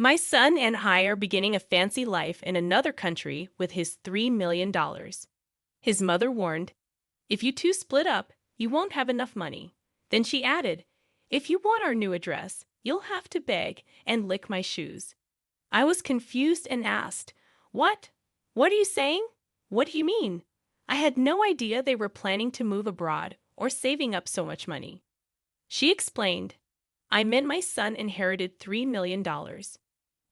My son and I are beginning a fancy life in another country with his $3 million. His mother warned, "If you two split up, you won't have enough money." Then she added, "If you want our new address, you'll have to beg and lick my shoes." I was confused and asked, "What? What are you saying? What do you mean?" I had no idea they were planning to move abroad or saving up so much money. She explained, "I meant my son inherited $3 million.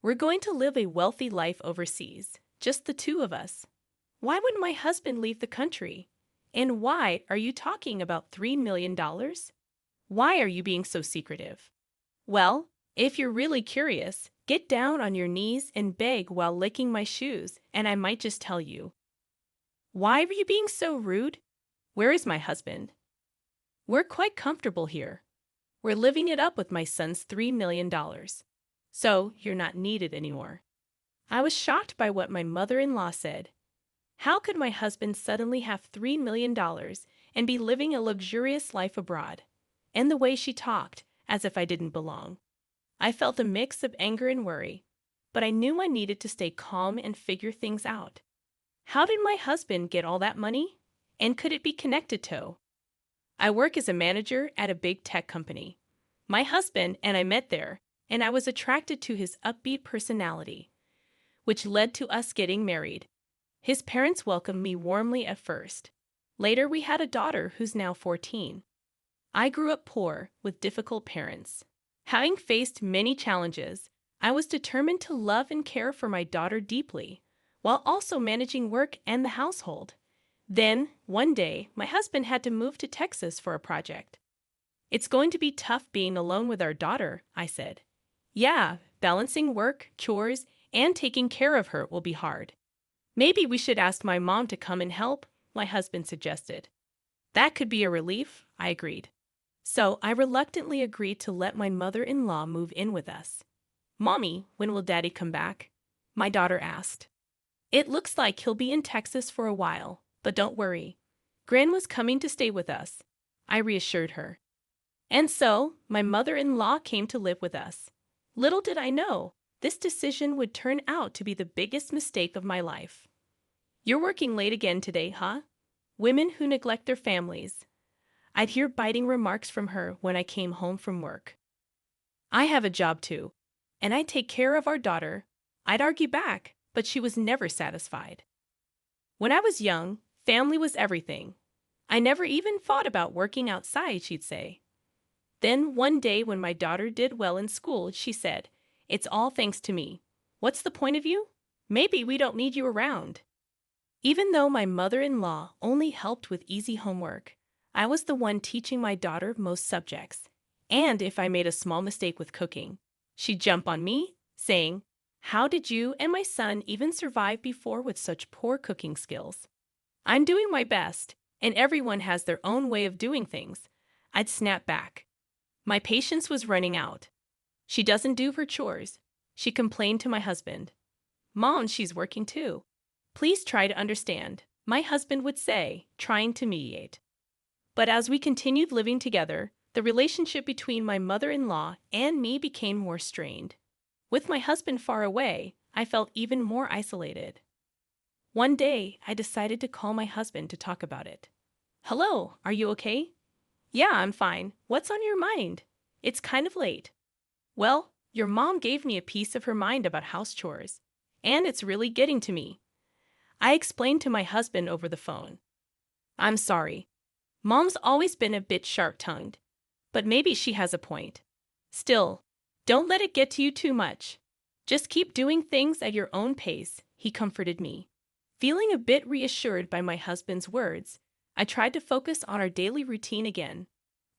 We're going to live a wealthy life overseas, just the two of us. Why would my husband leave the country? And why are you talking about $3 million? Why are you being so secretive?" Well, if you're really curious, get down on your knees and beg while licking my shoes, and I might just tell you. Why are you being so rude? Where is my husband? We're quite comfortable here. We're living it up with my son's $3 million. So you're not needed anymore. I was shocked by what my mother-in-law said. How could my husband suddenly have $3 million and be living a luxurious life abroad? And the way she talked, as if I didn't belong. I felt a mix of anger and worry, but I knew I needed to stay calm and figure things out. How did my husband get all that money? And could it be connected to? I work as a manager at a big tech company. My husband and I met there, and I was attracted to his upbeat personality, which led to us getting married. His parents welcomed me warmly at first. Later, we had a daughter who's now 14. I grew up poor with difficult parents. Having faced many challenges, I was determined to love and care for my daughter deeply, while also managing work and the household. Then, one day, my husband had to move to Texas for a project. "It's going to be tough being alone with our daughter," I said. "Yeah, balancing work, chores, and taking care of her will be hard." "Maybe we should ask my mom to come and help," my husband suggested. "That could be a relief," I agreed. So I reluctantly agreed to let my mother-in-law move in with us. "Mommy, when will Daddy come back?" my daughter asked. "It looks like he'll be in Texas for a while, but don't worry. Gran was coming to stay with us," I reassured her. And so, my mother-in-law came to live with us. Little did I know, this decision would turn out to be the biggest mistake of my life. "You're working late again today, huh? Women who neglect their families." I'd hear biting remarks from her when I came home from work. "I have a job too, and I take care of our daughter." I'd argue back, but she was never satisfied. "When I was young, family was everything. I never even thought about working outside," she'd say. Then one day when my daughter did well in school, she said, "It's all thanks to me. What's the point of you? Maybe we don't need you around." Even though my mother-in-law only helped with easy homework, I was the one teaching my daughter most subjects. And if I made a small mistake with cooking, she'd jump on me, saying, "How did you and my son even survive before with such poor cooking skills?" "I'm doing my best, and everyone has their own way of doing things," I'd snap back. My patience was running out. "She doesn't do her chores," she complained to my husband. "Mom, she's working too. Please try to understand," my husband would say, trying to mediate. But as we continued living together, the relationship between my mother-in-law and me became more strained. With my husband far away, I felt even more isolated. One day, I decided to call my husband to talk about it. "Hello, are you okay?" "Yeah, I'm fine. What's on your mind? It's kind of late." "Well, your mom gave me a piece of her mind about house chores, and it's really getting to me." I explained to my husband over the phone. "I'm sorry. Mom's always been a bit sharp-tongued, but maybe she has a point. Still, don't let it get to you too much. Just keep doing things at your own pace," he comforted me. Feeling a bit reassured by my husband's words, I tried to focus on our daily routine again.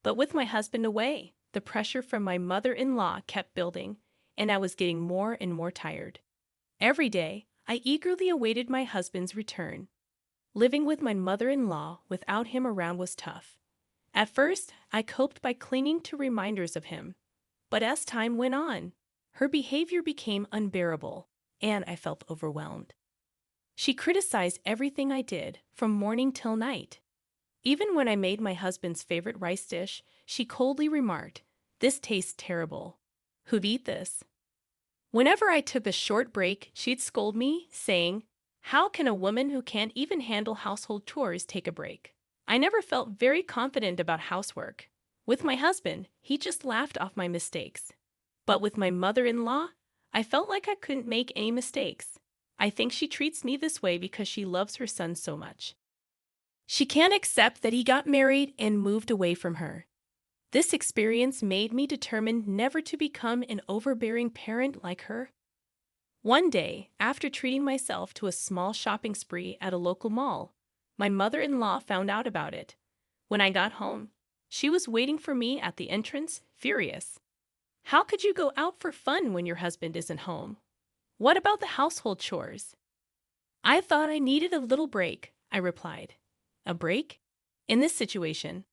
But with my husband away, the pressure from my mother-in-law kept building, and I was getting more and more tired. Every day, I eagerly awaited my husband's return. Living with my mother-in-law without him around was tough. At first, I coped by clinging to reminders of him. But as time went on, her behavior became unbearable, and I felt overwhelmed. She criticized everything I did, from morning till night. Even when I made my husband's favorite rice dish, she coldly remarked, "This tastes terrible. Who'd eat this?" Whenever I took a short break, she'd scold me, saying, "How can a woman who can't even handle household chores take a break?" I never felt very confident about housework. With my husband, he just laughed off my mistakes. But with my mother-in-law, I felt like I couldn't make any mistakes. I think she treats me this way because she loves her son so much. She can't accept that he got married and moved away from her. This experience made me determined never to become an overbearing parent like her. One day, after treating myself to a small shopping spree at a local mall, my mother-in-law found out about it. When I got home, she was waiting for me at the entrance, furious. "How could you go out for fun when your husband isn't home? What about the household chores?" "I thought I needed a little break," I replied. "A break? In this situation,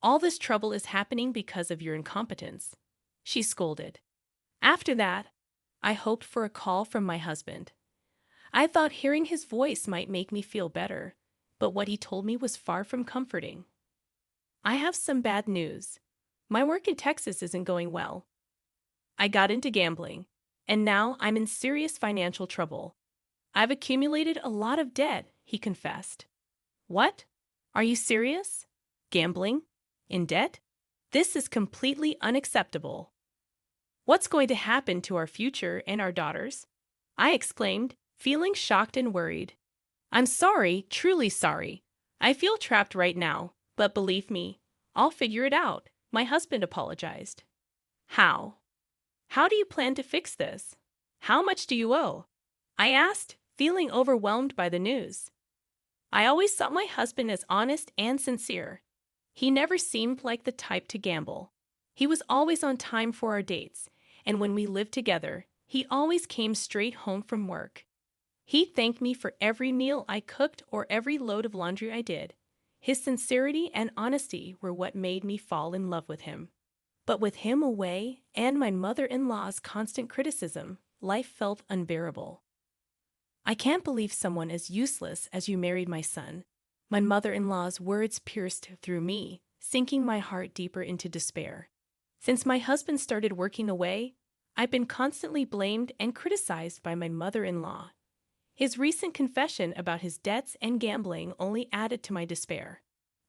all this trouble is happening because of your incompetence," she scolded. After that, I hoped for a call from my husband. I thought hearing his voice might make me feel better, but what he told me was far from comforting. "I have some bad news. My work in Texas isn't going well. I got into gambling, and now I'm in serious financial trouble. I've accumulated a lot of debt," he confessed. "What? Are you serious? Gambling? In debt? This is completely unacceptable. What's going to happen to our future and our daughters?" I exclaimed, feeling shocked and worried. "I'm sorry, truly sorry. I feel trapped right now, but believe me, I'll figure it out," my husband apologized. "How? How do you plan to fix this? How much do you owe?" I asked, feeling overwhelmed by the news. I always saw my husband as honest and sincere. He never seemed like the type to gamble. He was always on time for our dates, and when we lived together, he always came straight home from work. He thanked me for every meal I cooked or every load of laundry I did. His sincerity and honesty were what made me fall in love with him. But with him away and my mother-in-law's constant criticism, life felt unbearable. "I can't believe someone as useless as you married my son." My mother-in-law's words pierced through me, sinking my heart deeper into despair. Since my husband started working away, I've been constantly blamed and criticized by my mother-in-law. His recent confession about his debts and gambling only added to my despair.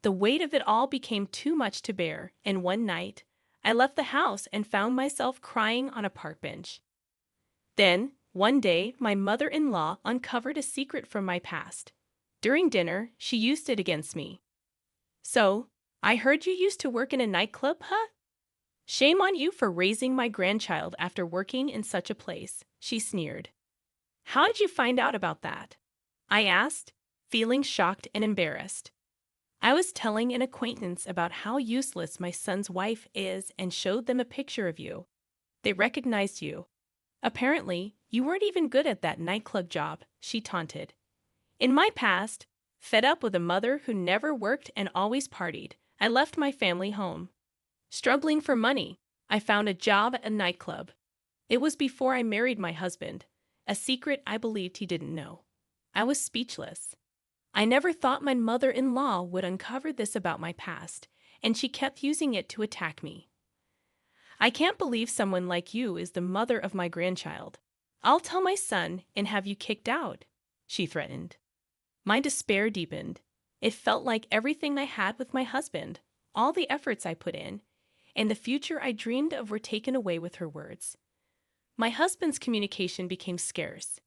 The weight of it all became too much to bear, and one night, I left the house and found myself crying on a park bench. Then, one day, my mother-in-law uncovered a secret from my past. During dinner, she used it against me. "So, I heard you used to work in a nightclub, huh? Shame on you for raising my grandchild after working in such a place," she sneered. "How did you find out about that?" I asked, feeling shocked and embarrassed. I was telling an acquaintance about how useless my son's wife is and showed them a picture of you. They recognized you. "Apparently, you weren't even good at that nightclub job," she taunted. In my past, fed up with a mother who never worked and always partied, I left my family home. Struggling for money, I found a job at a nightclub. It was before I married my husband, a secret I believed he didn't know. I was speechless. I never thought my mother-in-law would uncover this about my past, and she kept using it to attack me. "I can't believe someone like you is the mother of my grandchild. I'll tell my son and have you kicked out," she threatened. My despair deepened. It felt like everything I had with my husband, all the efforts I put in, and the future I dreamed of were taken away with her words. My husband's communication became scarce.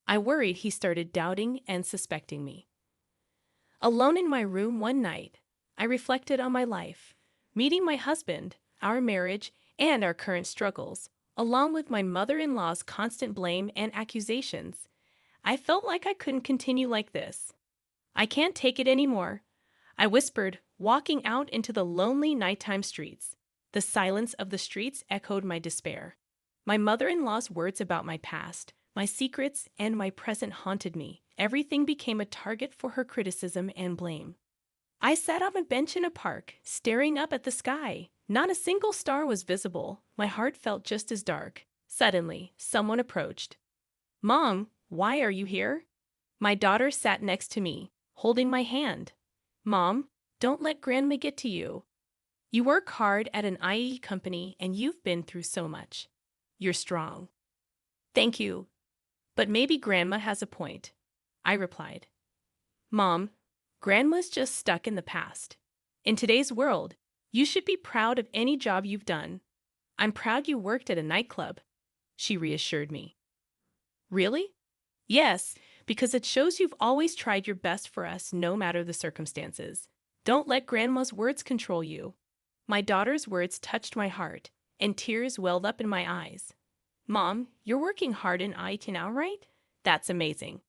I worried he started doubting and suspecting me. Alone in my room one night, I reflected on my life, meeting my husband, our marriage, and our current struggles, along with my mother-in-law's constant blame and accusations. I felt like I couldn't continue like this. "I can't take it anymore," I whispered, walking out into the lonely nighttime streets. The silence of the streets echoed my despair. My mother-in-law's words about my past, my secrets, and my present haunted me. Everything became a target for her criticism and blame. I sat on a bench in a park, staring up at the sky. Not a single star was visible. My heart felt just as dark. Suddenly, someone approached. "Mom, why are you here?" My daughter sat next to me, holding my hand. "Mom, don't let Grandma get to you. You work hard at an IE company and you've been through so much. You're strong." Thank you, but maybe Grandma has a point, I replied. Mom, Grandma's just stuck in the past. In today's world, you should be proud of any job you've done. I'm proud you worked at a nightclub, she reassured me. Really? Yes, because it shows you've always tried your best for us no matter the circumstances. Don't let Grandma's words control you. My daughter's words touched my heart, and tears welled up in my eyes. Mom, you're working hard in IT now, right? That's amazing.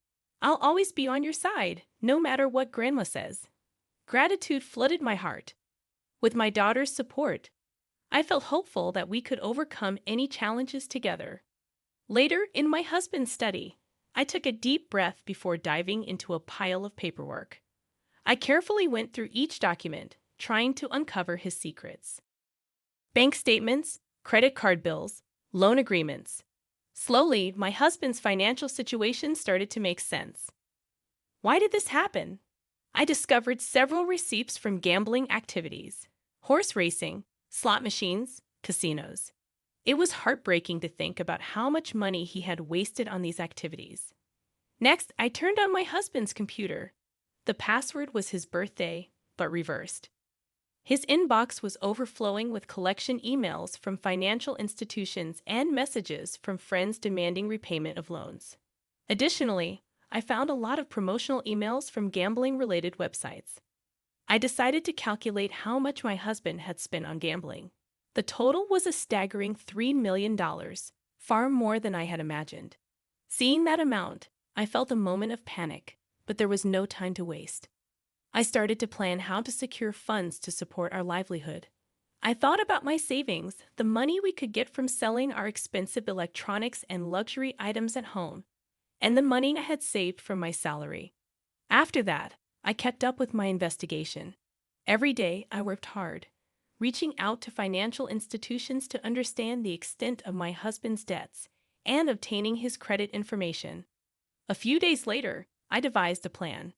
I'll always be on your side, no matter what Grandma says. Gratitude flooded my heart. With my daughter's support, I felt hopeful that we could overcome any challenges together. Later, in my husband's study, I took a deep breath before diving into a pile of paperwork. I carefully went through each document, trying to uncover his secrets. Bank statements, credit card bills, loan agreements. Slowly, my husband's financial situation started to make sense. Why did this happen? I discovered several receipts from gambling activities, horse racing, slot machines, casinos. It was heartbreaking to think about how much money he had wasted on these activities. Next, I turned on my husband's computer. The password was his birthday, but reversed. His inbox was overflowing with collection emails from financial institutions and messages from friends demanding repayment of loans. Additionally, I found a lot of promotional emails from gambling-related websites. I decided to calculate how much my husband had spent on gambling. The total was a staggering $3 million, far more than I had imagined. Seeing that amount, I felt a moment of panic, but there was no time to waste. I started to plan how to secure funds to support our livelihood. I thought about my savings, the money we could get from selling our expensive electronics and luxury items at home, and the money I had saved from my salary. After that, I kept up with my investigation. Every day, I worked hard, reaching out to financial institutions to understand the extent of my husband's debts and obtaining his credit information. A few days later, I devised a plan.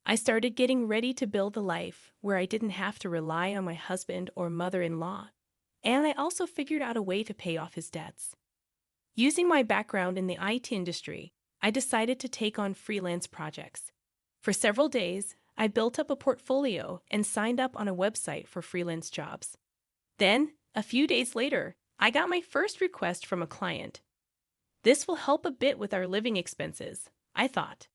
I started getting ready to build a life where I didn't have to rely on my husband or mother-in-law, and I also figured out a way to pay off his debts. Using my background in the IT industry, I decided to take on freelance projects. For several days, I built up a portfolio and signed up on a website for freelance jobs. Then, a few days later, I got my first request from a client. This will help a bit with our living expenses, I thought.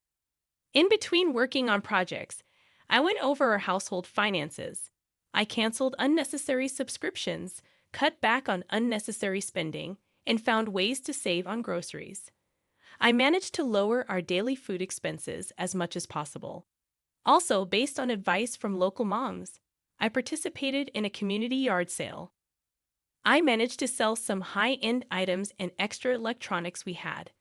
In between working on projects, I went over our household finances. I canceled unnecessary subscriptions, cut back on unnecessary spending, and found ways to save on groceries. I managed to lower our daily food expenses as much as possible. Also, based on advice from local moms, I participated in a community yard sale. I managed to sell some high-end items and extra electronics we had,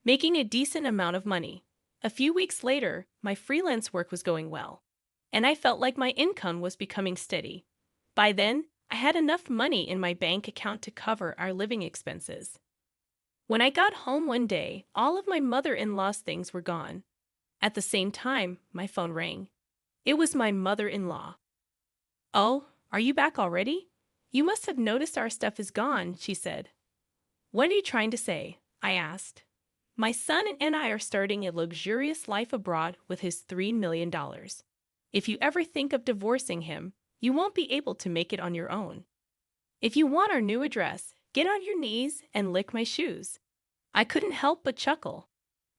making a decent amount of money. A few weeks later, my freelance work was going well, and I felt like my income was becoming steady. By then, I had enough money in my bank account to cover our living expenses. When I got home one day, all of my mother-in-law's things were gone. At the same time, my phone rang. It was my mother-in-law. "Oh, are you back already? You must have noticed our stuff is gone," she said. "What are you trying to say?" I asked. "My son and I are starting a luxurious life abroad with his $3 million. If you ever think of divorcing him, you won't be able to make it on your own. If you want our new address, get on your knees and lick my shoes." I couldn't help but chuckle.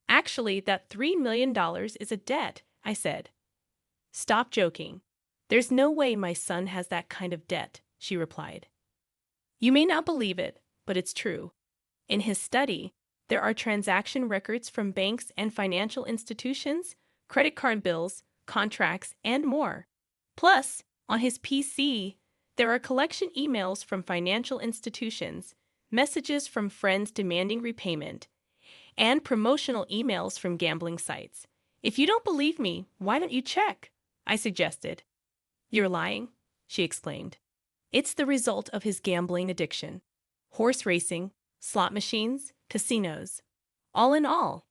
"Actually, that $3 million is a debt," I said. "Stop joking. There's no way my son has that kind of debt," she replied. You may not believe it, but it's true. In his study, there are transaction records from banks and financial institutions, credit card bills, contracts, and more. Plus, on his PC, there are collection emails from financial institutions, messages from friends demanding repayment, and promotional emails from gambling sites. If you don't believe me, why don't you check? I suggested. "You're lying," she exclaimed. "It's the result of his gambling addiction. Horse racing, slot machines, casinos. All in all,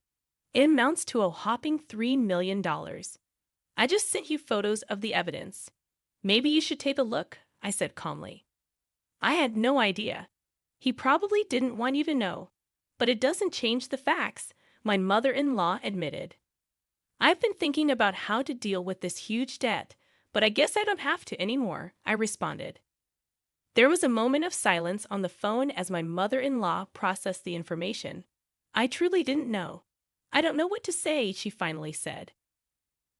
it amounts to a whopping $3 million. I just sent you photos of the evidence. Maybe you should take a look," I said calmly. I had no idea. He probably didn't want you to know, But it doesn't change the facts, my mother-in-law admitted. I've been thinking about how to deal with this huge debt, but I guess I don't have to anymore, I responded. There was a moment of silence on the phone as my mother-in-law processed the information. I truly didn't know. I don't know what to say, she finally said.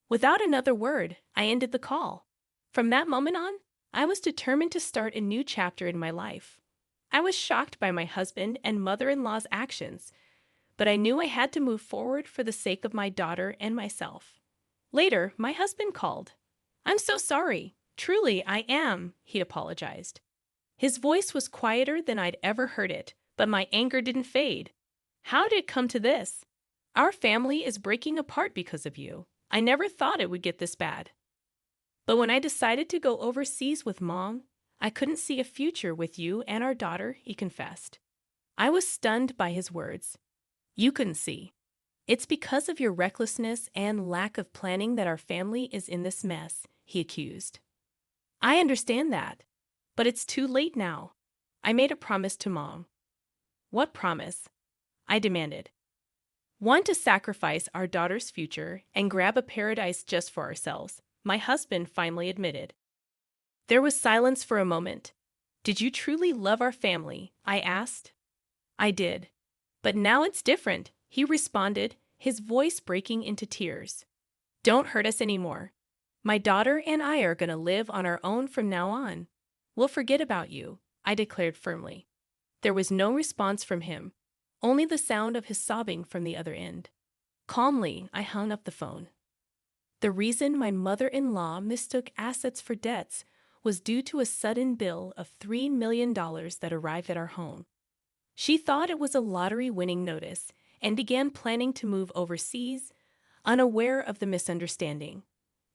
Without another word, I ended the call. From that moment on, I was determined to start a new chapter in my life. I was shocked by my husband and mother-in-law's actions, but I knew I had to move forward for the sake of my daughter and myself. Later, my husband called. "I'm so sorry. Truly, I am," he apologized. His voice was quieter than I'd ever heard it, but my anger didn't fade. "How did it come to this? Our family is breaking apart because of you. I never thought it would get this bad. But when I decided to go overseas with Mom, I couldn't see a future with you and our daughter," he confessed. I was stunned by his words. "You couldn't see. It's because of your recklessness and lack of planning that our family is in this mess," he accused. "I understand that, but it's too late now. I made a promise to Mom." "What promise?" I demanded. "One, to sacrifice our daughter's future and grab a paradise just for ourselves," my husband finally admitted. There was silence for a moment. "Did you truly love our family?" I asked. "I did. But now it's different," he responded, his voice breaking into tears. "Don't hurt us anymore. My daughter and I are going to live on our own from now on. We'll forget about you," I declared firmly. There was no response from him, only the sound of his sobbing from the other end. Calmly, I hung up the phone. The reason my mother-in-law mistook assets for debts was due to a sudden bill of $3 million that arrived at our home. She thought it was a lottery-winning notice and began planning to move overseas, unaware of the misunderstanding.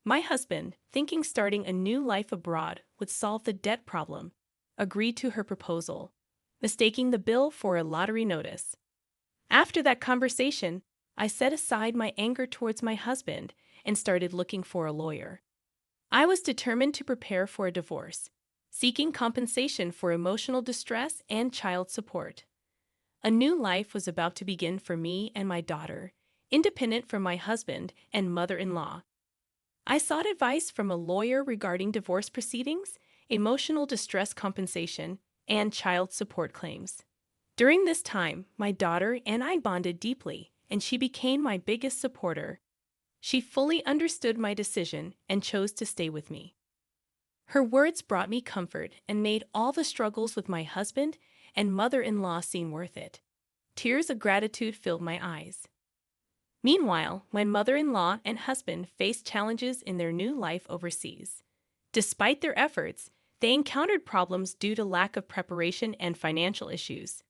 My husband, thinking starting a new life abroad would solve the debt problem, agreed to her proposal, mistaking the bill for a lottery notice. After that conversation, I set aside my anger towards my husband and started looking for a lawyer. I was determined to prepare for a divorce, seeking compensation for emotional distress and child support. A new life was about to begin for me and my daughter, independent from my husband and mother-in-law. I sought advice from a lawyer regarding divorce proceedings, emotional distress compensation, and child support claims. During this time, my daughter and I bonded deeply, and she became my biggest supporter. She fully understood my decision and chose to stay with me. Her words brought me comfort and made all the struggles with my husband and mother-in-law seem worth it. Tears of gratitude filled my eyes. Meanwhile, my mother-in-law and husband faced challenges in their new life overseas. Despite their efforts, they encountered problems due to lack of preparation and financial issues.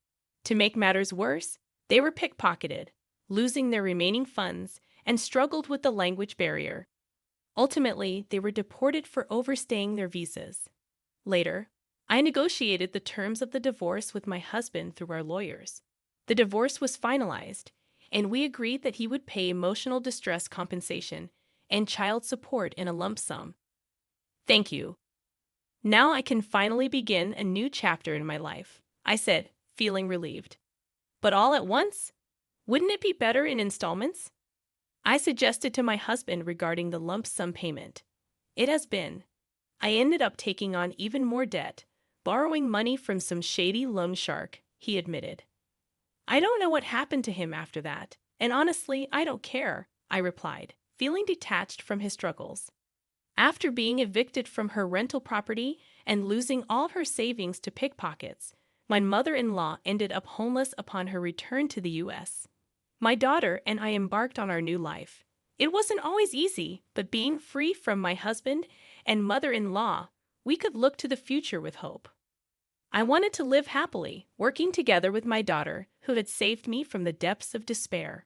To make matters worse, they were pickpocketed, losing their remaining funds, and struggled with the language barrier. Ultimately, they were deported for overstaying their visas. Later, I negotiated the terms of the divorce with my husband through our lawyers. The divorce was finalized, and we agreed that he would pay emotional distress compensation and child support in a lump sum. "Thank you. Now I can finally begin a new chapter in my life," I said, feeling relieved. "But all at once? Wouldn't it be better in installments?" I suggested to my husband regarding the lump sum payment. "It has been. I ended up taking on even more debt, borrowing money from some shady loan shark," he admitted. "I don't know what happened to him after that, and honestly, I don't care," I replied, feeling detached from his struggles. After being evicted from her rental property and losing all her savings to pickpockets, my mother-in-law ended up homeless upon her return to the U.S. My daughter and I embarked on our new life. It wasn't always easy, but being free from my husband and mother-in-law, we could look to the future with hope. I wanted to live happily, working together with my daughter, who had saved me from the depths of despair.